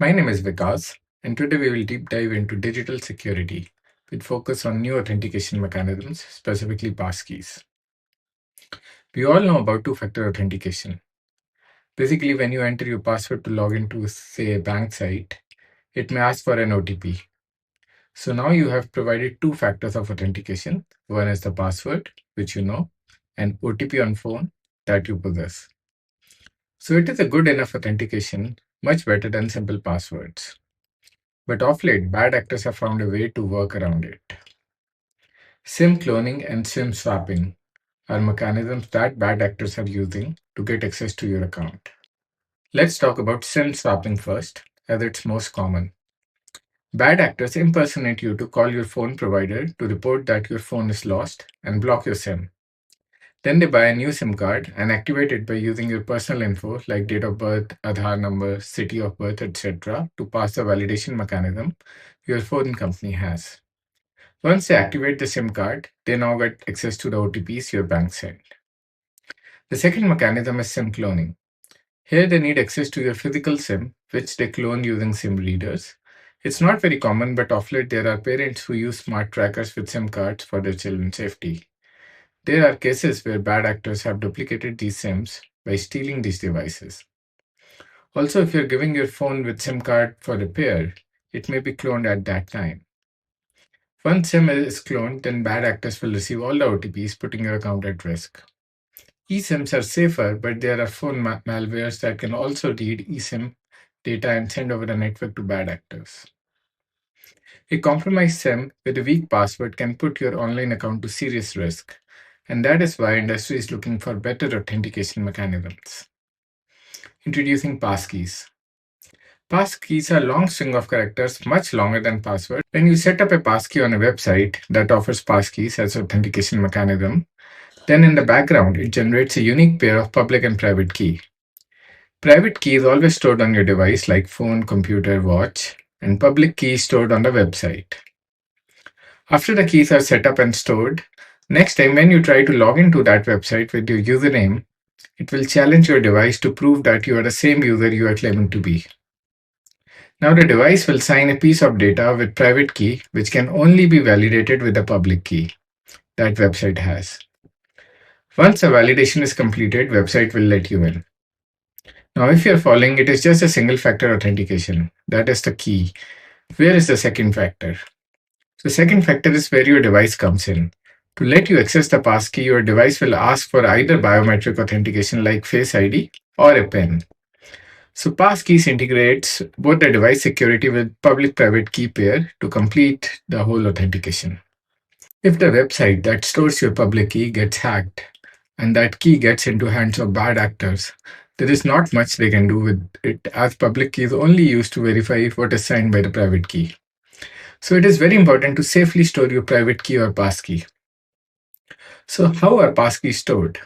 My name is Vikas, and today we will deep dive into digital security with focus on new authentication mechanisms, specifically passkeys. We all know about two-factor authentication. Basically, when you enter your password to log into, say, a bank site, it may ask for an OTP. So now you have provided two factors of authentication. One is the password, which you know, and OTP on phone that you possess. So it is a good enough authentication, much better than simple passwords. But of late, bad actors have found a way to work around it. SIM cloning and SIM swapping are mechanisms that bad actors are using to get access to your account. Let's talk about SIM swapping first, as it's most common. Bad actors impersonate you to call your phone provider to report that your phone is lost and block your SIM. Then they buy a new SIM card and activate it by using your personal info like date of birth, Aadhaar number, city of birth, etc. to pass the validation mechanism your phone company has. Once they activate the SIM card, they now get access to the OTPs your bank sent. The second mechanism is SIM cloning. Here they need access to your physical SIM, which they clone using SIM readers. It's not very common, but of late there are parents who use smart trackers with SIM cards for their children's safety. There are cases where bad actors have duplicated these SIMs by stealing these devices. Also, if you're giving your phone with SIM card for repair, it may be cloned at that time. Once SIM is cloned, then bad actors will receive all the OTPs, putting your account at risk. eSIMs are safer, but there are phone malwares that can also read eSIM data and send over the network to bad actors. A compromised SIM with a weak password can put your online account to serious risk, and that is why industry is looking for better authentication mechanisms. Introducing passkeys. Passkeys are a long string of characters, much longer than passwords. When you set up a passkey on a website that offers passkeys as authentication mechanism, then in the background, it generates a unique pair of public and private key. Private key is always stored on your device like phone, computer, watch, and public key is stored on the website. After the keys are set up and stored, next time when you try to log into that website with your username, it will challenge your device to prove that you are the same user you are claiming to be. Now the device will sign a piece of data with private key, which can only be validated with the public key that website has. Once the validation is completed, website will let you in. Now, if you're following, it is just a single factor authentication. That is the key. Where is the second factor? The second factor is where your device comes in. To let you access the passkey, your device will ask for either biometric authentication like Face ID or a PIN. So Passkeys integrates both the device security with public-private key pair to complete the whole authentication. If the website that stores your public key gets hacked and that key gets into hands of bad actors, there is not much they can do with it as public key is only used to verify what is signed by the private key. So it is very important to safely store your private key or passkey. So how are passkeys stored?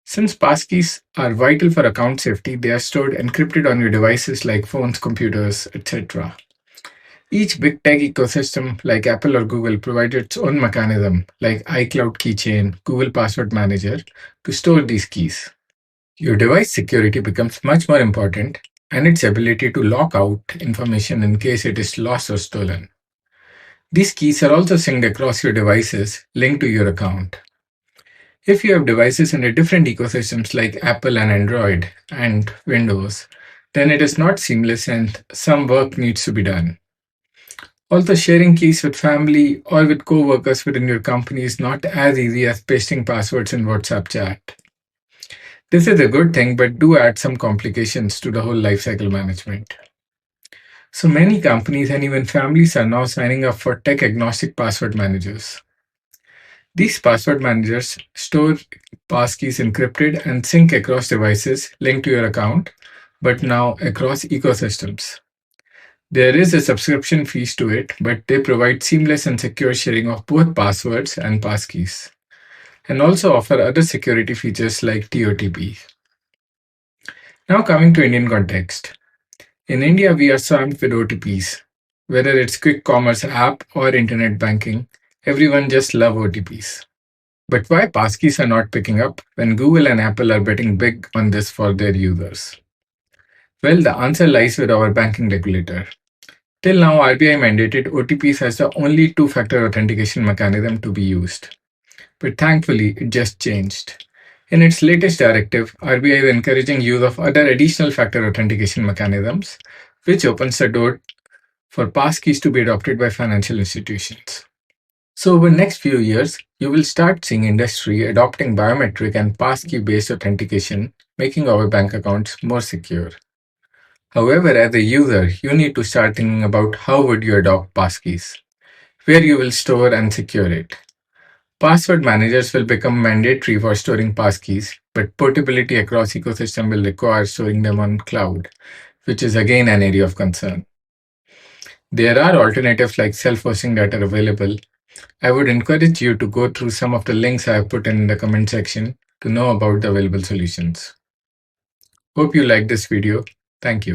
Since passkeys are vital for account safety, they are stored encrypted on your devices like phones, computers, etc. Each big tech ecosystem like Apple or Google provides its own mechanism like iCloud Keychain, Google Password Manager to store these keys. Your device security becomes much more important and its ability to lock out information in case it is lost or stolen. These keys are also synced across your devices linked to your account. If you have devices in different ecosystems like Apple and Android and Windows, then it is not seamless and some work needs to be done. Also, sharing keys with family or with co-workers within your company is not as easy as pasting passwords in WhatsApp chat. This is a good thing, but do add some complications to the whole lifecycle management. So many companies and even families are now signing up for tech-agnostic password managers. These password managers store passkeys encrypted and sync across devices linked to your account, but now across ecosystems. There is a subscription fees to it, but they provide seamless and secure sharing of both passwords and passkeys, and also offer other security features like TOTP. Now coming to Indian context. In India, we are swamped with OTPs. Whether it's quick commerce app or internet banking, everyone just love OTPs. But why passkeys are not picking up when Google and Apple are betting big on this for their users? Well, the answer lies with our banking regulator. Till now, RBI mandated OTPs as the only two-factor authentication mechanism to be used. But thankfully, it just changed. In its latest directive, RBI is encouraging use of other additional factor authentication mechanisms, which opens the door for passkeys to be adopted by financial institutions. So over the next few years, you will start seeing industry adopting biometric and passkey-based authentication, making our bank accounts more secure. However, as a user, you need to start thinking about how would you adopt passkeys, where you will store and secure it. Password managers will become mandatory for storing passkeys, but portability across ecosystem will require storing them on cloud, which is again an area of concern. There are alternatives like self-hosting that are available. I would encourage you to go through some of the links I have put in the comment section to know about the available solutions. Hope you liked this video. Thank you.